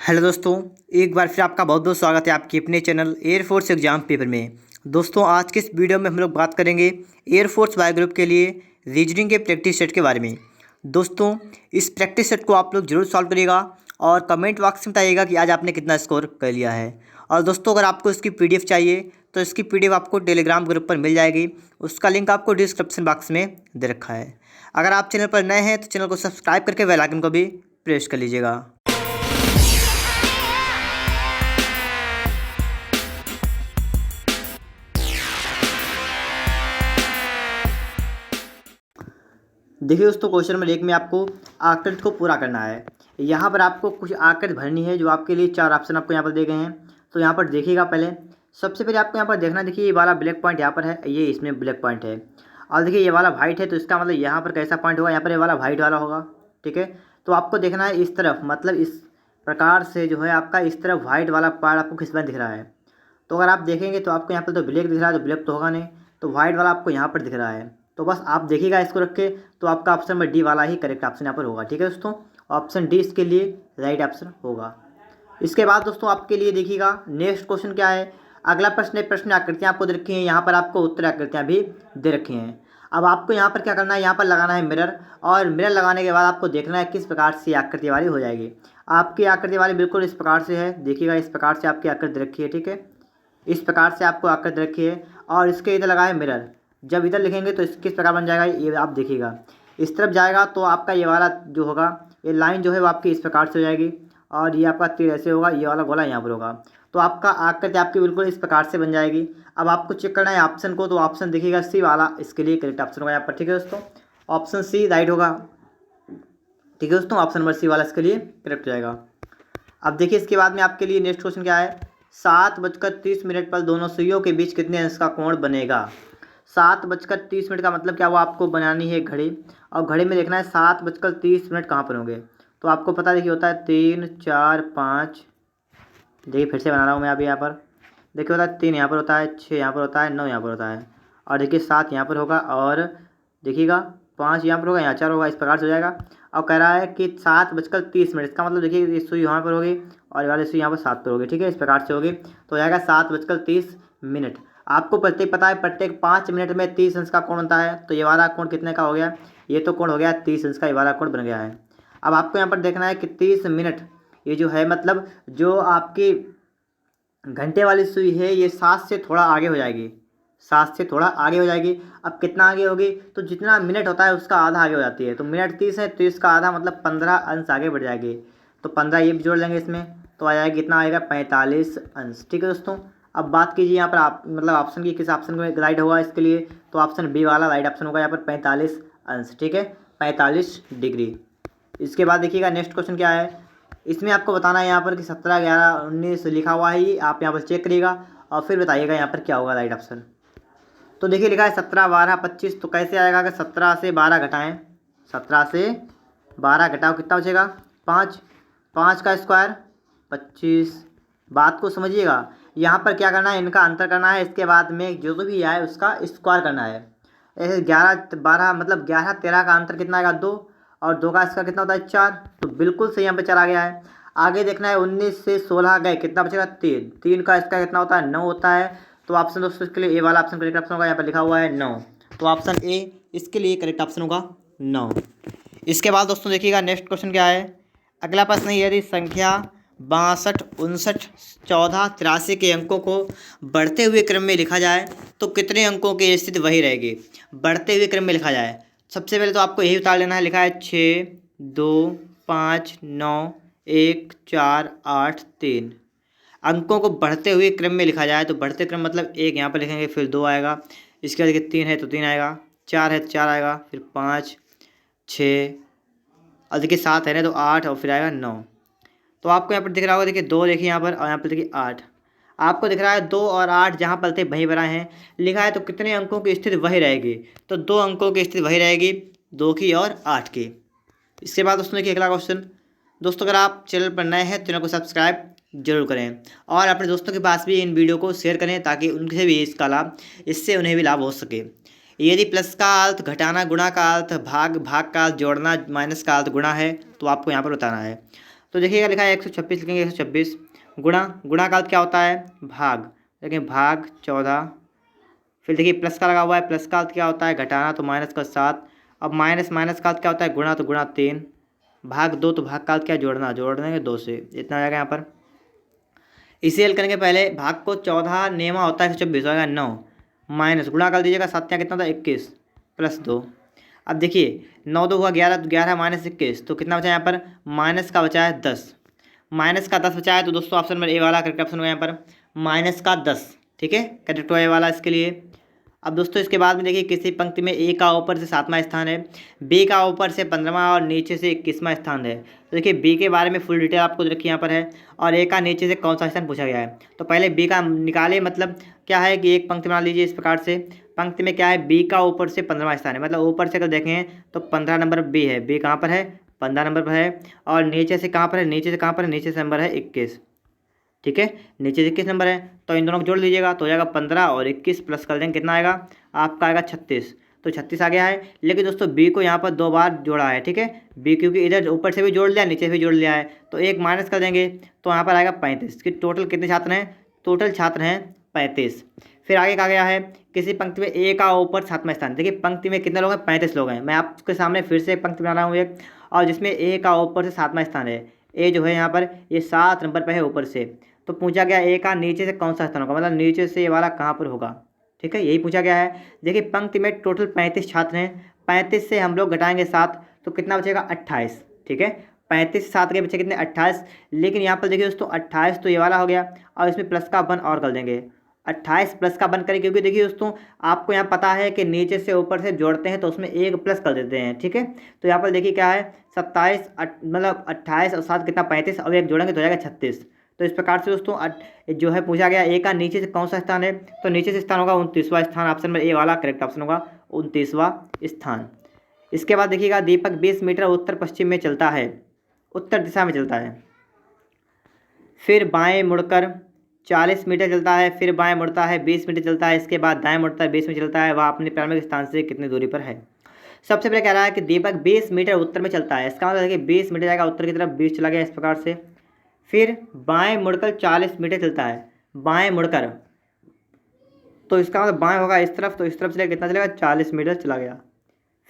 Hello दोस्तों, एक बार फिर आपका बहुत बहुत स्वागत है आपके अपने चैनल एयरफोर्स एग्जाम पेपर में। दोस्तों, आज के इस वीडियो में हम लोग बात करेंगे एयरफोर्स वाई ग्रुप के लिए रीजनिंग के प्रैक्टिस सेट के बारे में। दोस्तों, इस प्रैक्टिस सेट को आप लोग जरूर सॉल्व करिएगा और कमेंट बॉक्स में बताइएगा कि आज आपने कितना स्कोर कर लिया है। और दोस्तों, अगर आपको इसकी PDF चाहिए तो इसकी PDF आपको टेलीग्राम ग्रुप पर मिल जाएगी। उसका लिंक आपको डिस्क्रिप्शन बॉक्स में दे रखा है। अगर आप चैनल पर नए हैं तो चैनल को सब्सक्राइब करके बेल आइकन को भी प्रेस कर लीजिएगा। देखिए दोस्तों, क्वेश्चन नंबर 1 में आपको आकृति को पूरा करना है। यहाँ पर आपको कुछ आकृति भरनी है जो आपके लिए 4 ऑप्शन आपको यहाँ पर दिए गए हैं। तो यहाँ पर देखिएगा, पहले सबसे पहले आपको यहाँ पर देखना, देखिए ये वाला ब्लैक पॉइंट यहाँ पर है, ये इसमें ब्लैक पॉइंट है। और देखिए ये वाला वाइट है, तो इसका मतलब यहाँ पर कैसा पॉइंट होगा, यहाँ पर ये वाला वाइट वाला होगा। ठीक है, तो आपको देखना है इस तरफ, मतलब इस प्रकार से जो है आपका इस तरफ वाइट वाला पार्ट आपको किस बार दिख रहा है। तो अगर आप देखेंगे तो आपको यहाँ पर तो ब्लैक दिख रहा है, तो ब्लैक तो होगा नहीं, तो वाइट वाला आपको यहाँ पर दिख रहा है। तो बस आप देखिएगा इसको रख के, तो आपका ऑप्शन नंबर डी वाला ही करेक्ट ऑप्शन यहाँ पर होगा। ठीक है दोस्तों, ऑप्शन डी इसके लिए राइट ऑप्शन होगा। इसके बाद दोस्तों आपके लिए देखिएगा नेक्स्ट क्वेश्चन क्या है। अगला प्रश्न है, प्रश्न आकृतियाँ आपको दे रखी हैं, यहाँ पर आपको उत्तर आकृतियाँ भी दे रखी हैं। अब आपको यहाँ पर क्या करना है, यहाँ पर लगाना है मिरर, और मिरर लगाने के बाद आपको देखना है किस प्रकार से आकृति वाली हो जाएगी। आपकी आकृति वाली बिल्कुल इस प्रकार से है, देखिएगा इस प्रकार से आपकी आकृति रखी है। ठीक है, इस प्रकार से आपको आकृति रखी है, और इसके इधर लगा है मिरर। जब इधर लिखेंगे तो किस प्रकार बन जाएगा, ये आप देखिएगा। इस तरफ जाएगा तो आपका ये वाला जो होगा, ये लाइन जो है वो आपकी इस प्रकार से हो जाएगी, और ये आपका तीर ऐसे होगा, ये वाला गोला यहाँ पर होगा। तो आपका आकृति आपकी बिल्कुल इस प्रकार से बन जाएगी। अब आपको चेक करना है ऑप्शन को, तो ऑप्शन देखिएगा सी वाला इसके लिए करेक्ट ऑप्शन होगा यहाँ पर। ठीक है दोस्तों, ऑप्शन सी राइट होगा। ठीक है दोस्तों, ऑप्शन नंबर सी वाला इसके लिए करेक्ट हो जाएगा। अब देखिए इसके बाद में आपके लिए नेक्स्ट क्वेश्चन क्या है। 7:30 पर दोनों सुइयों के बीच कितने अंश का कोण बनेगा। 7:30 का मतलब क्या हुआ, आपको बनानी है घड़ी, और घड़ी में देखना है 7:30 कहाँ पर होंगे। तो आपको पता देखिए होता है 3, 4, 5। देखिए फिर से बना रहा हूँ मैं अभी यहाँ पर। देखिए होता है 3 यहाँ पर होता है, 6 यहाँ पर होता है, 9 यहाँ पर होता है, और देखिए 7 यहाँ पर होगा, और देखिएगा 5 यहाँ पर होगा, यहाँ 4 होगा, इस प्रकार से हो जाएगा। और कह रहा है कि 7:30, इसका मतलब देखिए ये सुई यहाँ पर होगी और ये वाली सुई यहाँ पर 7 पर होगी। ठीक है, इस प्रकार से होगी, तो हो जाएगा 7:30। आपको प्रत्येक पता है प्रत्येक 5 मिनट में 30 अंश का कोण होता है। तो ये वाला कोण कितने का हो गया, ये तो कोण हो गया 30 अंश का, ये वाला कोण बन गया है। अब आपको यहाँ पर देखना है कि 30 मिनट ये जो है, मतलब जो आपकी घंटे वाली सुई है ये 7 से थोड़ा आगे हो जाएगी, 7 से थोड़ा आगे हो जाएगी। अब कितना आगे होगी, तो जितना मिनट होता है उसका आधा आगे हो जाती है। तो मिनट 30 है, तो इसका आधा मतलब 15 अंश आगे बढ़ जाएगी। तो 15 ये भी जोड़ लेंगे इसमें, तो आ जाएगा कितना आएगा, 45 अंश। ठीक है दोस्तों, अब बात कीजिए यहाँ पर आप मतलब ऑप्शन की, किस ऑप्शन में राइट होगा इसके लिए। तो ऑप्शन बी वाला राइट ऑप्शन होगा यहाँ पर, 45 अंश। ठीक है, 45 डिग्री। इसके बाद देखिएगा नेक्स्ट क्वेश्चन क्या है। इसमें आपको बताना है यहाँ पर कि 17, 11, 19 लिखा हुआ है, आप यहाँ पर चेक करिएगा और फिर बताइएगा यहाँ पर क्या होगा राइट ऑप्शन। तो देखिए लिखा है 17, 12, 25। तो कैसे आएगा, अगर 17 से 12 घटाएं, 17 से 12 घटाओ कितना बचेगा, 5, 5 का स्क्वायर 25। बात को समझिएगा, यहाँ पर क्या करना है, इनका अंतर करना है, इसके बाद में जो भी आए उसका स्क्वायर करना है। ऐसे 11, 12 मतलब 11, 13 का अंतर कितना आएगा, 2, और 2 का इसका कितना होता है, 4। तो बिल्कुल सही यहाँ पे चला गया है। आगे देखना है 19 से 16 गए, कितना बचेगा, 3, 3 का इसका कितना होता है, 9 होता है। तो ऑप्शन दोस्तों इसके लिए ए वाला ऑप्शन करेक्ट ऑप्शन होगा, यहाँ पर लिखा हुआ है 9। तो ऑप्शन ए इसके लिए करेक्ट ऑप्शन होगा 9। इसके बाद दोस्तों देखिएगा नेक्स्ट क्वेश्चन क्या है। अगला प्रश्न है, यदि संख्या 62, 59, 14, 83 के अंकों को बढ़ते हुए क्रम में लिखा जाए तो कितने अंकों की स्थिति वही रहेगी। बढ़ते हुए क्रम में लिखा जाए, सबसे पहले तो आपको यही उतार लेना है। लिखा है 6, 2, 5, 9, 1, 4, 8, 3। अंकों को बढ़ते हुए क्रम में लिखा जाए, तो बढ़ते क्रम मतलब 1 यहाँ पर लिखेंगे, फिर 2 आएगा, इसके बाद देखिए 3 है तो 3 आएगा, 4 है तो 4 आएगा, फिर 5, 6, और देखिए 7 है ना तो 8, और फिर आएगा 9। तो आपको यहाँ पर दिख रहा होगा, देखिए 2 देखिए यहाँ पर, और यहाँ पर देखिए 8। आपको दिख रहा है 2 और 8 जहाँ पर थे वहीं बनाए हैं, लिखा है तो कितने अंकों की स्थिति वही रहेगी। तो 2 अंकों की स्थिति वही रहेगी, 2 की और 8 की। इसके बाद दोस्तों देखिए अगला क्वेश्चन। दोस्तों, अगर आप चैनल पर नए हैं तो चैनल को सब्सक्राइब जरूर करें, और अपने दोस्तों के पास भी इन वीडियो को शेयर करें ताकि उनसे भी इसका लाभ, इससे उन्हें भी लाभ हो सके। यदि प्लस का अर्थ घटाना, गुणा का अर्थ भाग, भाग का अर्थ जोड़ना, माइनस का अर्थ गुणा है, तो आपको यहाँ पर बताना है। तो देखिएगा लिखा है 126 लिखेंगे 126 गुणा, गुणा का अर्थ क्या होता है भाग, लेकिन भाग 14। फिर देखिए प्लस का लगा हुआ है, प्लस का अर्थ क्या होता है घटाना, तो माइनस का 7। अब माइनस माइनस का अर्थ क्या होता है गुणा, तो गुणा 3। भाग 2, तो भाग का अर्थ क्या जोड़ना, जोड़ देंगे 2 से, इतना आ जाएगा यहाँ पर। इसे हल करेंगे पहले, भाग को 14 नेमा होता है 126 होगा 9, माइनस गुणा कर दीजिएगा 7 क्या कितना था 21 प्लस 2। अब देखिए 9 2 हुआ 11, तो 11 माइनस 21, तो कितना बचा यहाँ पर माइनस का बचा है 10, माइनस का 10 बचा है। तो दोस्तों ऑप्शन नंबर ए वाला करेक्ट ऑप्शन होगा यहाँ पर माइनस का 10, ठीक है करेक्ट हुआ ए वाला इसके लिए। अब दोस्तों इसके बाद में देखिए किसी पंक्ति में ए का ऊपर से 7वां स्थान है, बी का ऊपर से 15वां और नीचे से 21वां स्थान है। तो देखिए बी के बारे में फुल डिटेल आपको रखी यहाँ पर है, और ए का नीचे से कौन सा स्थान पूछा गया है। तो पहले बी का निकाले, मतलब क्या है कि एक पंक्ति बना लीजिए इस प्रकार से। पंक्ति में क्या है बी का ऊपर से 15वां स्थान है, मतलब ऊपर से अगर देखें तो 15 नंबर बी है, बी कहाँ पर है 15 नंबर पर है, और नीचे से कहाँ पर है, नीचे से कहाँ पर है, नीचे से नंबर है 21, ठीक है नीचे से 21 नंबर है। तो इन दोनों को जोड़ लीजिएगा तो हो जाएगा 15 और 21 प्लस कर देंगे कितना आएगा आपका आएगा 36, तो 36 आ गया है। लेकिन दोस्तों बी को यहाँ पर 2 बार जोड़ा है, ठीक है बी क्योंकि इधर ऊपर से भी जोड़ लिया नीचे से भी जोड़ लिया है, तो एक माइनस कर देंगे तो यहाँ पर आएगा 35 कि टोटल कितने छात्र हैं, टोटल छात्र हैं 35। फिर आगे कहा गया है किसी पंक्ति में ए का ऊपर 7वां स्थान, देखिए पंक्ति में कितने लोग हैं 35 लोग हैं। मैं आपके सामने फिर से एक पंक्ति बना रहा हूँ एक, और जिसमें ए का ऊपर से 7वां स्थान है, ए जो है यहाँ पर ये 7 नंबर पर है ऊपर से। तो पूछा गया ए का नीचे से कौन सा स्थान होगा, मतलब नीचे से ये वाला कहाँ पर होगा, ठीक है यही पूछा गया है। देखिए पंक्ति में टोटल 35 छात्र हैं, 35 से हम लोग घटाएंगे 7 तो कितना बचेगा 28, ठीक है 35 से 7 के बचे कितने 28। लेकिन यहाँ पर देखिए दोस्तों 28 तो ये वाला हो गया, और इसमें प्लस का 1 और कर देंगे, 28 प्लस का 1 करें, क्योंकि देखिए दोस्तों आपको यहाँ पता है कि नीचे से ऊपर से जोड़ते हैं तो उसमें एक प्लस कर देते हैं, ठीक है। तो यहाँ पर देखिए क्या है 27 मतलब 28 और 7 कितना 35 और एक जोड़ेंगे तो हो जाएगा 36। तो इस प्रकार से दोस्तों जो है पूछा गया ए का नीचे से कौन सा स्थान है, तो नीचे से स्थान होगा 29वां स्थान, ऑप्शन नंबर ए वाला करेक्ट ऑप्शन होगा 29वां स्थान। इसके बाद देखिएगा दीपक 20 मीटर उत्तर पश्चिम में चलता है, उत्तर दिशा में चलता है, फिर बाएं मुड़कर 40 मीटर चलता है, फिर बाएं मुड़ता है 20 मीटर चलता है, इसके बाद दाएं मुड़ता है 20 मीटर चलता है, वह अपने प्रारंभिक स्थान से कितनी दूरी पर है। सबसे पहले कह रहा है कि दीपक 20 मीटर उत्तर में चलता है, इसका मतलब है कि 20 मीटर जाएगा उत्तर की तरफ, 20 चला गया इस प्रकार से। फिर बाएं मुड़कर 40 मीटर चलता है, बाएं मुड़कर, तो इसका मतलब बाएं होगा इस तरफ, तो इस तरफ चलेगा कितना चलेगा 40 मीटर चला गया।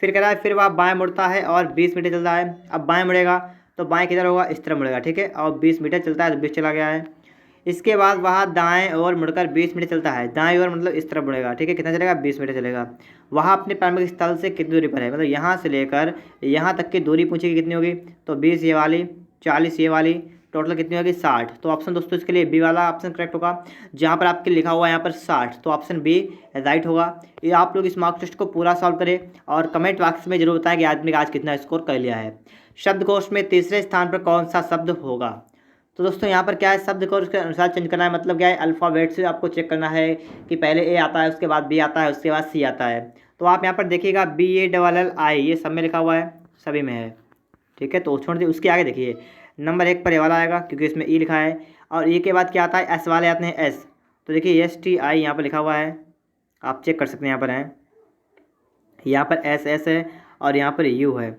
फिर कह रहा है फिर वह बाएं मुड़ता है और 20 मीटर चलता है, अब बाएं मुड़ेगा तो बाएं किधर होगा इस तरफ मुड़ेगा, ठीक है और 20 मीटर चलता है तो 20 चला गया है। इसके बाद वह दाएं ओर मुड़कर 20 मीटर चलता है, दाएं ओर मतलब इस तरफ मुड़ेगा, ठीक है कितना चलेगा 20 मीटर चलेगा। वह अपने प्रारंभिक स्थल से कितनी दूरी पर है, मतलब यहाँ से लेकर यहाँ तक की दूरी पूछेगी कितनी होगी, तो 20 ये वाली 40 ये वाली, टोटल कितनी होगी 60। तो ऑप्शन दोस्तों इसके लिए बी वाला ऑप्शन करेक्ट होगा, जहाँ पर आपके लिखा हुआ है यहाँ पर 60, तो ऑप्शन बी राइट होगा। ये आप लोग इस मार्क टेस्ट को पूरा सॉल्व करें और कमेंट बॉक्स में जरूर बताएं कि आदमी ने आज कितना स्कोर कर लिया है। शब्दकोश में तीसरे स्थान पर कौन सा शब्द होगा, तो दोस्तों यहाँ पर क्या है शब्दकोश के अनुसार चेंज करना है, मतलब क्या है अल्फ़ाबेट से आपको चेक करना है कि पहले ए आता है उसके बाद बी आता है उसके बाद सी आता है। तो आप यहाँ पर देखिएगा BALLI ये सब में लिखा हुआ है, सभी में है, ठीक है तो छोड़ दीजिए। उसके आगे देखिए नंबर 1 पर ए वाला आएगा क्योंकि इसमें ई लिखा है, और ई के बाद क्या आता है एस वाले आते हैं एस, तो देखिए STI यहाँ पर लिखा हुआ है, आप चेक कर सकते हैं यहाँ पर है, यहाँ पर SS है और यहाँ पर U है,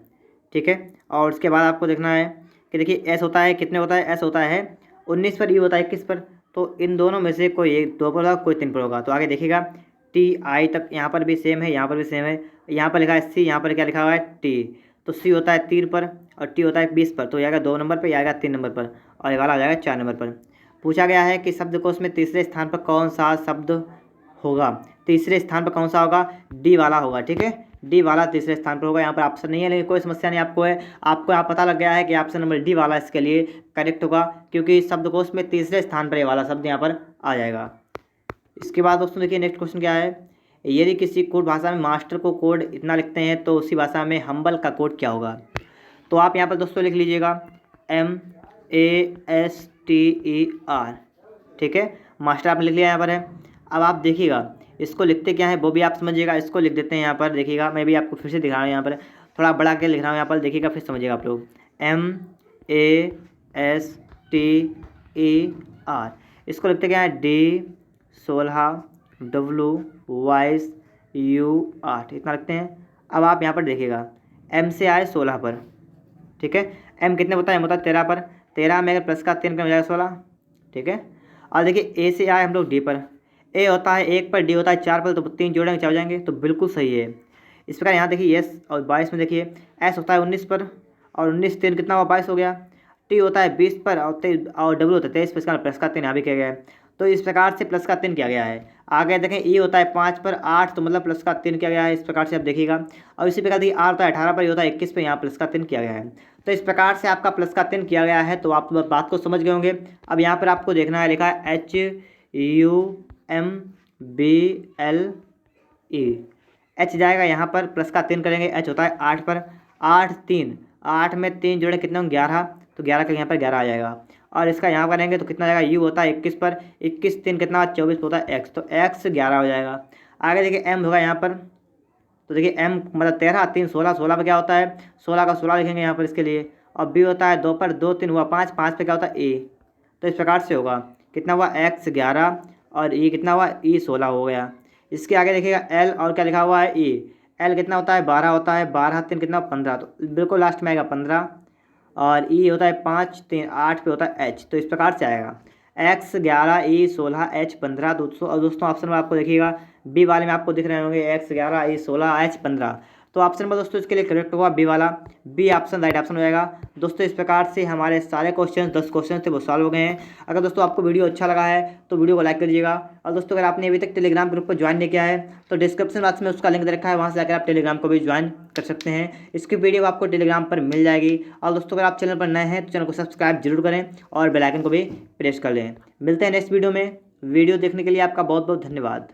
ठीक है। और उसके बाद आपको देखना है कि देखिए एस होता है कितने होता है, एस होता है 19 पर, यू होता है 21 पर, तो इन दोनों में से कोई एक 2 पर होगा कोई 3 पर होगा। तो आगे देखिएगा TI तक यहाँ पर भी सेम है, यहाँ पर भी सेम है, यहाँ पर लिखा है C, यहाँ पर क्या लिखा हुआ है T, तो C होता है 3 पर और T होता है 20 पर, तो आएगा 2 नंबर पर, आएगा 3 नंबर पर, और ये वाला आ जाएगा 4 नंबर पर। पूछा गया है कि शब्दकोश में तीसरे स्थान पर कौन सा शब्द होगा, तीसरे स्थान पर कौन सा होगा, डी वाला होगा, ठीक है डी वाला तीसरे स्थान पर होगा। यहाँ पर ऑप्शन नहीं है लेकिन कोई समस्या नहीं आपको है, आपको यहाँ पता लग गया है कि ऑप्शन नंबर डी वाला इसके लिए करेक्ट होगा, क्योंकि शब्दकोश में तीसरे स्थान पर ये वाला शब्द यहाँ पर आ जाएगा। इसके बाद दोस्तों देखिए नेक्स्ट क्वेश्चन क्या है, यदि किसी कोड भाषा में मास्टर को कोड इतना लिखते हैं तो उसी भाषा में हम्बल का कोड क्या होगा। तो आप यहाँ पर दोस्तों लिख लीजिएगा MASTER, ठीक है मास्टर आपने लिख लिया यहाँ पर है। अब आप देखिएगा इसको लिखते क्या है वो भी आप समझिएगा, इसको लिख देते हैं यहाँ पर देखिएगा, मैं भी आपको फिर से दिखा रहा हूँ यहाँ पर थोड़ा बड़ा के लिख रहा हूँ यहाँ पर देखिएगा फिर समझिएगा आप लोग MASTER, इसको लिखते क्या है D16WU8 इतना लिखते हैं। अब आप यहाँ पर देखिएगा M से आए 16 पर, ठीक है M कितने होता है M होता है 13 पर, 13 में अगर प्लस का 3 हो जाएगा 16, ठीक है। और देखिए ए से आए हम लोग डी पर, ए होता है 1 पर, डी होता है 4 पर, तो 3 जोड़ेंगे 4 हो जाएंगे, तो बिल्कुल सही है। इस प्रकार यहाँ देखिए एस और 22 में देखिए एस होता है 19 पर, और 19 3 कितना हुआ 22 हो गया। टी होता है 20 पर और डब्ल्यू होता है 23 पर, इसका प्लस का 3 यहाँ भी किया गया है, तो इस प्रकार से प्लस का 3 किया गया है। आगे देखें ई होता है 5 पर 8, तो मतलब प्लस का 3 किया गया है, इस प्रकार से आप देखिएगा। और इसी प्रकार देखिए आर होता है 18 पर, ये होता है 21 पर, यहाँ प्लस का 3 किया गया है। तो इस प्रकार से आपका प्लस का 3 किया गया है, तो आप बात को समझ गए होंगे। अब यहाँ पर आपको देखना है, लिखा है HUMBLE, एच जाएगा यहाँ पर, प्लस का 3 करेंगे, एच होता है 8 पर, 8 3, 8 में 3 जोड़े कितने होंगे 11, तो 11 का यहाँ पर 11 आ जाएगा। और इसका यहाँ करेंगे तो कितना जाएगा, यू होता है 21 पर, 21 3 कितना 24 होता है एक्स, तो एक्स 11 हो जाएगा। आगे देखिए एम होगा यहाँ पर, तो देखिए एम मतलब 13 3 16, 16 पर क्या होता है 16 का 16 लिखेंगे यहाँ पर इसके लिए। और बी होता है 2 पर, 2 3 हुआ 5, 5 पे क्या होता है ए, तो इस प्रकार से होगा कितना हुआ एक्स 11 और ई कितना हुआ ई 16 हो गया। इसके आगे देखिएगा एल और क्या लिखा हुआ है ई, एल कितना होता है 12 होता है, 12 3 कितना 15, तो बिल्कुल लास्ट में आएगा 15। और ई होता है 5 3 8 पे होता है एच, तो इस प्रकार से आएगा एक्स 11 ई 16 एच 15। दोस्तों और दोस्तों ऑप्शन में आपको देखिएगा बी वाले में आपको दिख रहे होंगे एक्स 11 ई 16 एच 15, तो ऑप्शन में दोस्तों इसके लिए करेक्ट होगा बी वाला, बी ऑप्शन राइट ऑप्शन हो जाएगा। दोस्तों इस प्रकार से हमारे सारे क्वेश्चन 10 क्वेश्चन थे वो सॉल्व हो गए हैं। अगर दोस्तों आपको वीडियो अच्छा लगा है तो वीडियो को लाइक कर दीजिएगा। और दोस्तों अगर आपने अभी तक टेलीग्राम ग्रुप को ज्वाइन नहीं किया है तो डिस्क्रिप्शन बॉक्स में उसका लिंक दे रखा है, वहाँ से जाकर आप टेलीग्राम को भी ज्वाइन कर सकते हैं। इसकी वीडियो आपको टेलीग्राम पर मिल जाएगी। और दोस्तों अगर आप चैनल पर नए हैं तो चैनल को सब्सक्राइब जरूर करें और बेल आइकन को भी प्रेस कर लें। मिलते हैं नेक्स्ट वीडियो में। वीडियो देखने के लिए आपका बहुत बहुत धन्यवाद।